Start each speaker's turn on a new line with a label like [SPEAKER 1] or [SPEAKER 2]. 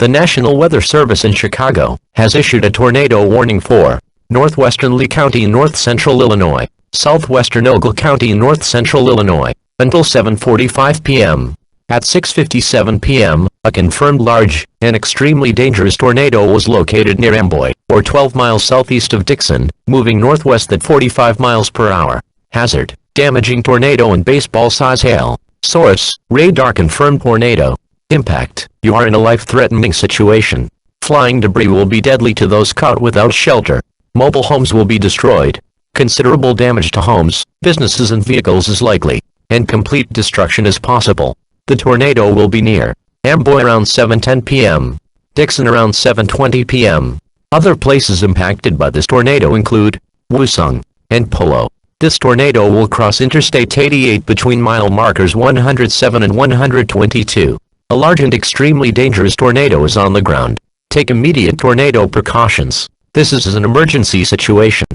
[SPEAKER 1] The National Weather Service in Chicago has issued a tornado warning for northwestern Lee County, north central Illinois, southwestern Ogle County, north central Illinois, until 7:45 p.m. At 6:57 p.m., a confirmed large and extremely dangerous tornado was located near Amboy, or 12 miles southeast of Dixon, moving northwest at 45 miles per hour. Hazard: damaging tornado and baseball-size hail. Source: radar confirmed tornado. Impact: you are in a life-threatening situation. Flying debris will be deadly to those caught without shelter. Mobile homes will be destroyed. Considerable damage to homes, businesses and vehicles is likely, and complete destruction is possible. The tornado will be near Amboy around 7:10 p.m. Dixon around 7:20 p.m. Other places impacted by this tornado include Woosung and Polo. This tornado will cross Interstate 88 between mile markers 107 and 122. A large and extremely dangerous tornado is on the ground. Take immediate tornado precautions. This is an emergency situation.